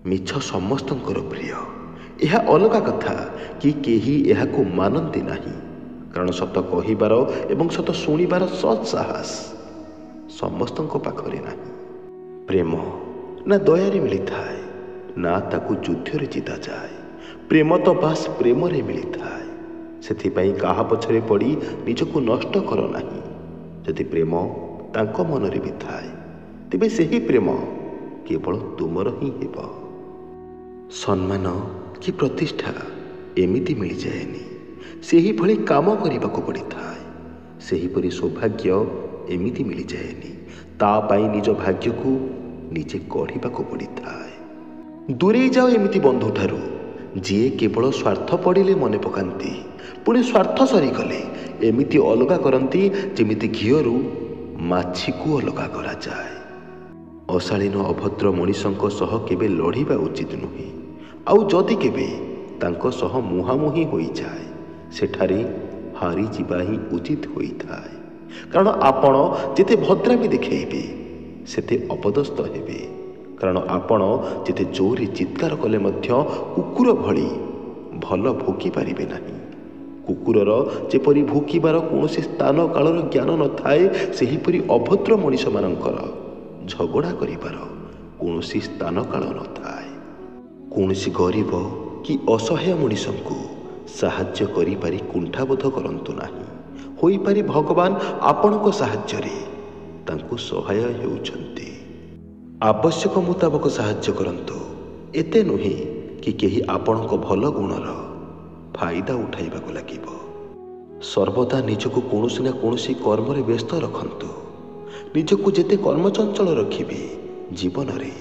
ମିଛ ସମସ୍ତଙ୍କର ପ୍ରିୟ। ଏହା ଅଲଗା କଥା କି କେହି ଏହାକୁ ମାନନ୍ତି ନାହିଁ, କାରଣ ସତ କହିବାର ଏବଂ ସତ ଶୁଣିବାର ସତ୍ସାହସ ସମସ୍ତଙ୍କ ପାଖରେ ନାହିଁ। ପ୍ରେମ ନା ଦୟାରେ ମିଳିଥାଏ, ନା ତାକୁ ଯୁଦ୍ଧରେ ଜିତାଯାଏ। ପ୍ରେମ ତ ବାସ୍ ପ୍ରେମରେ ମିଳିଥାଏ। ସେଥିପାଇଁ କାହା ପଛରେ ପଡ଼ି ନିଜକୁ ନଷ୍ଟ କର ନାହିଁ। ଯଦି ପ୍ରେମ ତାଙ୍କ ମନରେ ବି ଥାଏ, ତେବେ ସେହି ପ୍ରେମ କେବଳ ତୁମର ହିଁ ହେବ। ସମ୍ମାନ କି ପ୍ରତିଷ୍ଠା ଏମିତି ମିଳିଯାଏନି, ସେହିଭଳି କାମ କରିବାକୁ ପଡ଼ିଥାଏ। ସେହିପରି ସୌଭାଗ୍ୟ ଏମିତି ମିଳିଯାଏନି, ତା ପାଇଁ ନିଜ ଭାଗ୍ୟକୁ ନିଜେ ଗଢ଼ିବାକୁ ପଡ଼ିଥାଏ। ଦୂରେଇ ଯାଅ ଏମିତି ବନ୍ଧୁଠାରୁ ଯିଏ କେବଳ ସ୍ୱାର୍ଥ ପଡ଼ିଲେ ମନେ ପକାନ୍ତି, ପୁଣି ସ୍ୱାର୍ଥ ସରିଗଲେ ଏମିତି ଅଲଗା କରନ୍ତି ଯେମିତି ଘିଅରୁ ମାଛିକୁ ଅଲଗା କରାଯାଏ। ଅଶାଳୀନ ଅଭଦ୍ର ମଣିଷଙ୍କ ସହ କେବେ ଲଢ଼ିବା ଉଚିତ ନୁହେଁ। ଆଉ ଯଦି କେବେ ତାଙ୍କ ସହ ମୁହାଁମୁହିଁ ହୋଇଯାଏ, ସେଠାରେ ହାରିଯିବା ହିଁ ଉଚିତ ହୋଇଥାଏ। କାରଣ ଆପଣ ଯେତେ ଭଦ୍ରାମୀ ଦେଖାଇବେ ସେତେ ଅପଦସ୍ଥ ହେବେ। କାରଣ ଆପଣ ଯେତେ ଜୋରରେ ଚିତ୍କାର କଲେ ମଧ୍ୟ କୁକୁର ଭଳି ଭଲ ଭୋକି ପାରିବେ ନାହିଁ। କୁକୁରର ଯେପରି ଭୋକିବାର କୌଣସି ସ୍ଥାନ କାଳର ଜ୍ଞାନ ନଥାଏ, ସେହିପରି ଅଭଦ୍ର ମଣିଷମାନଙ୍କର ଝଗଡ଼ା କରିବାର କୌଣସି ସ୍ଥାନ କାଳ ନଥାଏ। କୌଣସି ଗରିବ କି ଅସହାୟ ମଣିଷଙ୍କୁ ସାହାଯ୍ୟ କରିପାରି କୁଣ୍ଠାବୋଧ କରନ୍ତୁ ନାହିଁ। ହୋଇପାରେ ଭଗବାନ ଆପଣଙ୍କ ସାହାଯ୍ୟରେ ତାଙ୍କୁ ସହାୟ ହେଉଛନ୍ତି। ଆବଶ୍ୟକ ମୁତାବକ ସାହାଯ୍ୟ କରନ୍ତୁ। ଏତେ ନୁହେଁ କି କେହି ଆପଣଙ୍କ ଭଲ ଗୁଣର ଫାଇଦା ଉଠାଇବାକୁ ଲାଗିବ। ସର୍ବଦା ନିଜକୁ କୌଣସି ନା କୌଣସି କର୍ମରେ ବ୍ୟସ୍ତ ରଖନ୍ତୁ। ନିଜକୁ ଯେତେ କର୍ମଚଞ୍ଚଳ ରଖିବେ, ଜୀବନରେ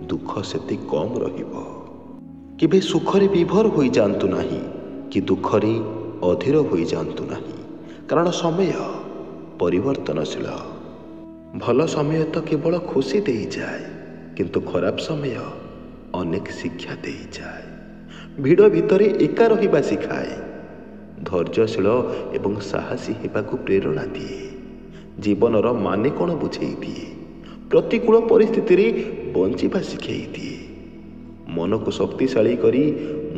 ଦୁଃଖ ସେତେ କମ୍ ରହିବ। କେବେ ସୁଖରେ ବିଭୋର ହୋଇଯାଆନ୍ତୁ ନାହିଁ କି ଦୁଃଖରେ ଅଧୀର ହୋଇଯାଆନ୍ତୁ ନାହିଁ, କାରଣ ସମୟ ପରିବର୍ତ୍ତନଶୀଳ। ଭଲ ସମୟ ତ କେବଳ ଖୁସି ଦେଇଯାଏ, କିନ୍ତୁ ଖରାପ ସମୟ ଅନେକ ଶିକ୍ଷା ଦେଇଯାଏ। ଭିଡ଼ ଭିତରେ ଏକା ରହିବା ଶିଖାଏ, ଧୈର୍ଯ୍ୟଶୀଳ ଏବଂ ସାହସୀ ହେବାକୁ ପ୍ରେରଣା ଦିଏ। ଜୀବନର ମାନେ କ'ଣ ବୁଝେଇ ଦିଏ, ପ୍ରତିକୂଳ ପରିସ୍ଥିତିରେ ବଞ୍ଚିବା ଶିଖେଇ ଦିଏ। ମନକୁ ଶକ୍ତିଶାଳୀ କରି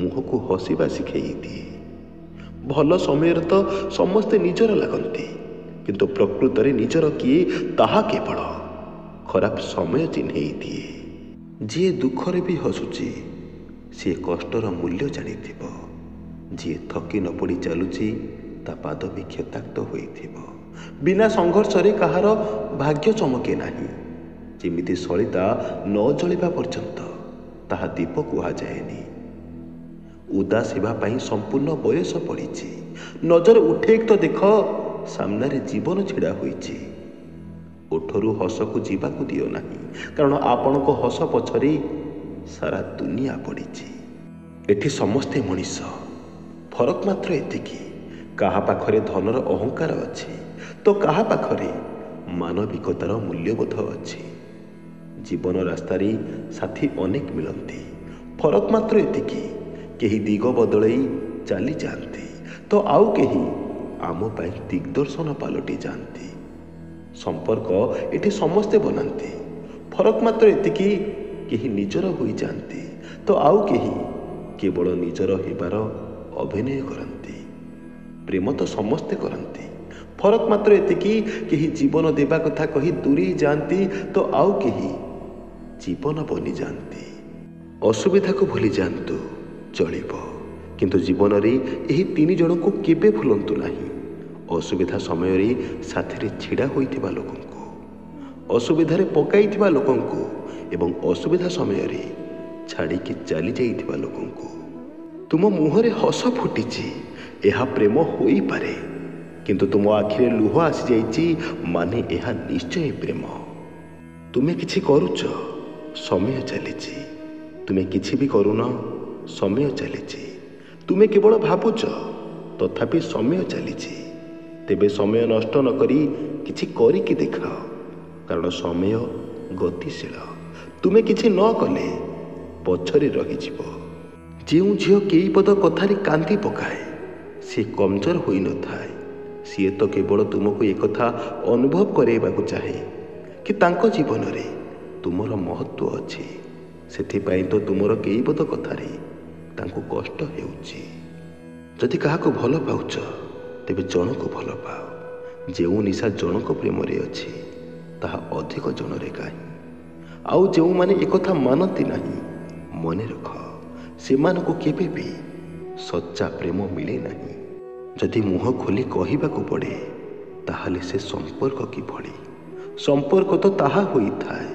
ମୁହଁକୁ ହସିବା ଶିଖେଇ ଦିଏ। ଭଲ ସମୟରେ ତ ସମସ୍ତେ ନିଜର ଲାଗନ୍ତି, କିନ୍ତୁ ପ୍ରକୃତରେ ନିଜର କିଏ ତାହା କେବଳ ଖରାପ ସମୟ ଚିହ୍ନେଇ ଦିଏ। ଯିଏ ଦୁଃଖରେ ବି ହସୁଛି, ସିଏ କଷ୍ଟର ମୂଲ୍ୟ ଜାଣିଥିବ। ଯିଏ ଥକି ନ ପଡ଼ି ଚାଲୁଛି, ତା ପାଦ ବି କ୍ଷତାକ୍ତ ହୋଇଥିବ। ବିନା ସଂଘର୍ଷରେ କାହାର ଭାଗ୍ୟ ଚମକେ ନାହିଁ। ଯେମିତି ସଳିତା ନ ଜଳିବା ପର୍ଯ୍ୟନ୍ତ ତାହା ଦୀପ କୁହାଯାଏନି। ଉଦାସ ହେବା ପାଇଁ ସମ୍ପୂର୍ଣ୍ଣ ବୟସ ପଡ଼ିଛି। ନଜର ଉଠେଇକି ତ ଦେଖ, ସାମ୍ନାରେ ଜୀବନ ଛିଡ଼ା ହୋଇଛି। ଓଠରୁ ହସକୁ ଯିବାକୁ ଦିଅ ନାହିଁ, କାରଣ ଆପଣଙ୍କ ହସ ପଛରେ ସାରା ଦୁନିଆ ପଡ଼ିଛି। ଏଠି ସମସ୍ତେ ମଣିଷ, ଫରକ ମାତ୍ର ଏତିକି, କାହା ପାଖରେ ଧନର ଅହଙ୍କାର ଅଛି ତ କାହା ପାଖରେ ମାନବିକତାର ମୂଲ୍ୟବୋଧ ଅଛି। ଜୀବନ ରାସ୍ତାରେ ସାଥୀ ଅନେକ ମିଳନ୍ତି, ଫରକ ମାତ୍ର ଏତିକି, କେହି ଦିଗ ବଦଳେଇ ଚାଲିଯାଆନ୍ତି ତ ଆଉ କେହି ଆମ ପାଇଁ ଦିଗ୍ଦର୍ଶନ ପାଲଟି ଯାଆନ୍ତି। ସମ୍ପର୍କ ଏଠି ସମସ୍ତେ ବନାନ୍ତି, ଫରକ ମାତ୍ର ଏତିକି, କେହି ନିଜର ହୋଇଯାଆନ୍ତି ତ ଆଉ କେହି କେବଳ ନିଜର ହେବାର ଅଭିନୟ କରନ୍ତି। ପ୍ରେମ ତ ସମସ୍ତେ କରନ୍ତି, ଫରକ ମାତ୍ର ଏତିକି, କେହି ଜୀବନ ଦେବା କଥା କହି ଦୂରେଇ ଯାଆନ୍ତି ତ ଆଉ କେହି ଜୀବନ ବନିଯାଆନ୍ତି। ଅସୁବିଧାକୁ ଭୁଲି ଯାଆନ୍ତୁ, ଚଳିବ, କିନ୍ତୁ ଜୀବନରେ ଏହି ତିନି ଜଣଙ୍କୁ କେବେ ଭୁଲନ୍ତୁ ନାହିଁ। ଅସୁବିଧା ସମୟରେ ସାଥିରେ ଛିଡ଼ା ହୋଇଥିବା ଲୋକଙ୍କୁ, ଅସୁବିଧାରେ ପକାଇଥିବା ଲୋକଙ୍କୁ ଏବଂ ଅସୁବିଧା ସମୟରେ ଛାଡ଼ିକି ଚାଲି ଯାଇଥିବା ଲୋକଙ୍କୁ। ତୁମ ମୁହଁରେ ହସ ଫୁଟିଛି, ଏହା ପ୍ରେମ ହୋଇପାରେ, କିନ୍ତୁ ତୁମ ଆଖିରେ ଲୁହ ଆସିଯାଇଛି ମାନେ ଏହା ନିଶ୍ଚୟ ପ୍ରେମ। ତୁମେ କିଛି କରୁଛ, ସମୟ ଚାଲିଛି। ତୁମେ କିଛି ବି କରୁନ, ସମୟ ଚାଲିଛି। ତୁମେ କେବଳ ଭାବୁଛ, ତଥାପି ସମୟ ଚାଲିଛି। ତେବେ ସମୟ ନଷ୍ଟ ନ କରି କିଛି କରିକି ଦେଖାଅ, କାରଣ ସମୟ ଗତିଶୀଳ। ତୁମେ କିଛି ନ କଲେ ପଛରେ ରହିଯିବ। ଯେଉଁ ଝିଅ କେଇପଦ କଥାରେ କାନ୍ଦି ପକାଏ, ସିଏ କମଜୋର ହୋଇନଥାଏ। ସିଏ ତ କେବଳ ତୁମକୁ ଏକଥା ଅନୁଭବ କରାଇବାକୁ ଚାହେଁ କି ତାଙ୍କ ଜୀବନରେ ତୁମର ମହତ୍ଵ ଅଛି। ସେଥିପାଇଁ ତ ତୁମର କେଇ ପଦ କଥାରେ ତାଙ୍କୁ କଷ୍ଟ ହେଉଛି। ଯଦି କାହାକୁ ଭଲ ପାଉଛ ତେବେ ଜଣକୁ ଭଲ ପାଅ। ଯେଉଁ ନିଶା ଜଣକ ପ୍ରେମରେ ଅଛି ତାହା ଅଧିକ ଜଣରେ କାହିଁ। ଆଉ ଯେଉଁମାନେ ଏକଥା ମାନନ୍ତି ନାହିଁ, ମନେ ରଖ ସେମାନଙ୍କୁ କେବେ ବି ସଚ୍ଚା ପ୍ରେମ ମିଳେ ନାହିଁ। ଯଦି ମୁହଁ ଖୋଲି କହିବାକୁ ପଡ଼େ ତାହେଲେ ସେ ସମ୍ପର୍କ କିଭଳି? ସମ୍ପର୍କ ତ ତାହା ହୋଇଥାଏ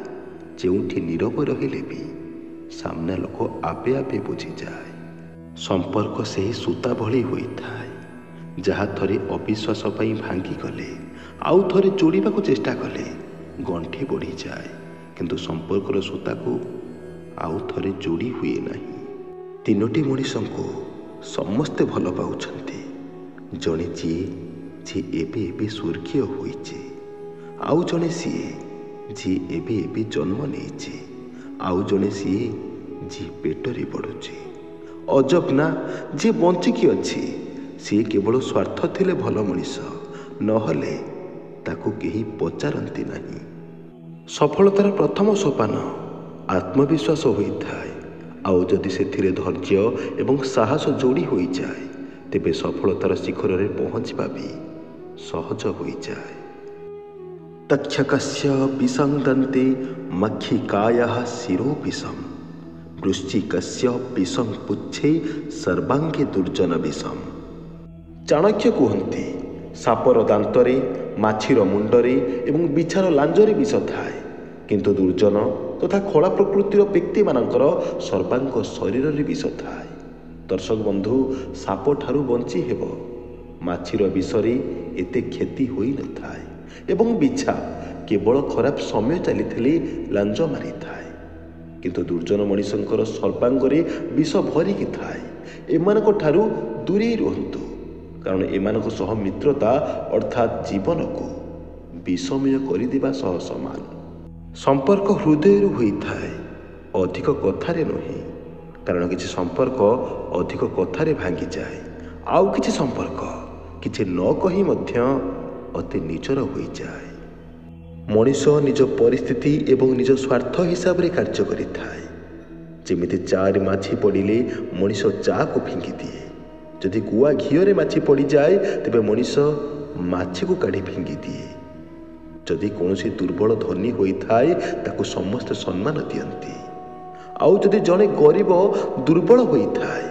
ଯେଉଁଠି ନୀରବ ରହିଲେ ବି ସାମ୍ନା ଲୋକ ଆପେ ଆପେ ବୁଝିଯାଏ। ସମ୍ପର୍କ ସେହି ସୂତା ଭଳି ହୋଇଥାଏ ଯାହା ଥରେ ଅବିଶ୍ୱାସ ପାଇଁ ଭାଙ୍ଗିଗଲେ ଆଉ ଥରେ ଯୋଡ଼ିବାକୁ ଚେଷ୍ଟା କଲେ ଗଣ୍ଠି ବଢ଼ିଯାଏ, କିନ୍ତୁ ସମ୍ପର୍କର ସୂତାକୁ ଆଉ ଥରେ ଯୋଡ଼ି ହୁଏ ନାହିଁ। ତିନୋଟି ମଣିଷଙ୍କୁ ସମସ୍ତେ ଭଲ ପାଉଛନ୍ତି। ଜଣେ ଯିଏ ଏବେ ଏବେ ସ୍ୱର୍ଗୀୟ ହୋଇଛି, ଆଉ ଜଣେ ଯିଏ ଏବେ ଏବେ ଜନ୍ମ ନେଇଛି, ଆଉ ଜଣେ ଯିଏ ପେଟରେ ବଢ଼ୁଛି। ଅଜବ ନା, ଯିଏ ବଞ୍ଚିକି ଅଛି ସିଏ କେବଳ ସ୍ୱାର୍ଥ ଥିଲେ ଭଲ ମଣିଷ, ନହେଲେ ତାକୁ କେହି ପଚାରନ୍ତି ନାହିଁ। ସଫଳତାର ପ୍ରଥମ ସୋପାନ ଆତ୍ମବିଶ୍ୱାସ ହୋଇଥାଏ, ଆଉ ଯଦି ସେଥିରେ ଧୈର୍ଯ୍ୟ ଏବଂ ସାହସ ଯୋଡ଼ି ହୋଇଯାଏ ତେବେ ସଫଳତାର ଶିଖରରେ ପହଞ୍ଚିବା ବି ସହଜ ହୋଇଯାଏ। ତକ୍ଷକସ୍ୟ ବିଷଂ ଦନ୍ତେ ମକ୍ଷିକାୟାଃ ଶିରୋ ବିଷଂ ବୃଶ୍ଚିକସ୍ୟ ବିଷଂ ପୁଚ୍ଛେ ସର୍ବାଙ୍ଗେ ଦୁର୍ଜନ ବିଷଂ। ଚାଣକ୍ୟ କୁହନ୍ତି, ସାପର ଦାନ୍ତରେ, ମାଛିର ମୁଣ୍ଡରେ ଏବଂ ବିଛାର ଲାଞ୍ଜରେ ବିଷ ଥାଏ, କିନ୍ତୁ ଦୁର୍ଜନ ତଥା ଖୋଳା ପ୍ରକୃତିର ବ୍ୟକ୍ତିମାନଙ୍କର ସର୍ବାଙ୍ଗ ଶରୀରରେ ବିଷ ଥାଏ। ଦର୍ଶକ ବନ୍ଧୁ, ସାପଠାରୁ ବଞ୍ଚି ହେବ, ମାଛିର ବିଷରେ ଏତେ କ୍ଷତି ହୋଇନଥାଏ ଏବଂ ବିଛା କେବଳ ଖରାପ ସମୟ ଚାଲିଥିଲେ ଲାଞ୍ଜ ମାରିଥାଏ, କିନ୍ତୁ ଦୁର୍ଜନ ମଣିଷଙ୍କର ସର୍ବାଙ୍ଗରେ ବିଷ ଭରିକି ଥାଏ। ଏମାନଙ୍କ ଠାରୁ ଦୂରେଇ ରୁହନ୍ତୁ, କାରଣ ଏମାନଙ୍କ ସହ ମିତ୍ରତା ଅର୍ଥାତ୍ ଜୀବନକୁ ବିଷମୟ କରିଦେବା ସହ ସମାନ। ସମ୍ପର୍କ ହୃଦୟରୁ ହୋଇଥାଏ, ଅଧିକ କଥାରେ ନୁହେଁ, କାରଣ କିଛି ସମ୍ପର୍କ ଅଧିକ କଥାରେ ଭାଙ୍ଗିଯାଏ, ଆଉ କିଛି ସମ୍ପର୍କ କିଛି ନ କହି ମଧ୍ୟ ଅତି ନିଜର ହୋଇଯାଏ। ମଣିଷ ନିଜ ପରିସ୍ଥିତି ଏବଂ ନିଜ ସ୍ୱାର୍ଥ ହିସାବରେ କାର୍ଯ୍ୟ କରିଥାଏ। ଯେମିତି ଚାରେ ମାଛି ପଡ଼ିଲେ ମଣିଷ ଚାକୁ ଫିଙ୍ଗିଦିଏ, ଯଦି ଗୁଆ ଘିଅରେ ମାଛି ପଡ଼ିଯାଏ ତେବେ ମଣିଷ ମାଛିକୁ କାଢ଼ି ଫିଙ୍ଗିଦିଏ। ଯଦି କୌଣସି ଦୁର୍ବଳ ଧନୀ ହୋଇଥାଏ ତାକୁ ସମସ୍ତେ ସମ୍ମାନ ଦିଅନ୍ତି, ଆଉ ଯଦି ଜଣେ ଗରିବ ଦୁର୍ବଳ ହୋଇଥାଏ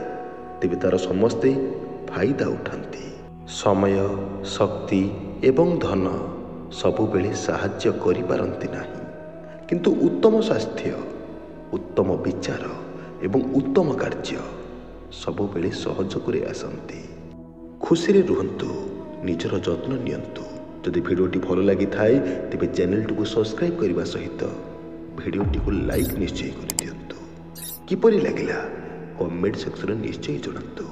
ତେବେ ତାର ସମସ୍ତେ ଫାଇଦା ଉଠାନ୍ତି। ସମୟ, ଶକ୍ତି ଏବଂ ଧନ ସବୁବେଳେ ସାହାଯ୍ୟ କରିପାରନ୍ତି ନାହିଁ, କିନ୍ତୁ ଉତ୍ତମ ସ୍ୱାସ୍ଥ୍ୟ, ଉତ୍ତମ ବିଚାର ଏବଂ ଉତ୍ତମ କାର୍ଯ୍ୟ ସବୁବେଳେ ସହଯୋଗରେ ଆସନ୍ତି। ଖୁସିରେ ରୁହନ୍ତୁ, ନିଜର ଯତ୍ନ ନିଅନ୍ତୁ। ଯଦି ଭିଡ଼ିଓଟି ଭଲ ଲାଗିଥାଏ ତେବେ ଚ୍ୟାନେଲଟିକୁ ସବସ୍କ୍ରାଇବ୍ କରିବା ସହିତ ଭିଡ଼ିଓଟିକୁ ଲାଇକ୍ ନିଶ୍ଚୟ କରିଦିଅନ୍ତୁ। କିପରି ଲାଗିଲା କମେଣ୍ଟ ସେକ୍ସନରେ ନିଶ୍ଚୟ ଜଣାନ୍ତୁ।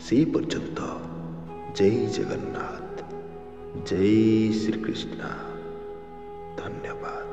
ସେହି ପର୍ଯ୍ୟନ୍ତ ଜୟ ଜଗନ୍ନାଥ, ଜୟ ଶ୍ରୀକୃଷ୍ଣ, ଧନ୍ୟବାଦ।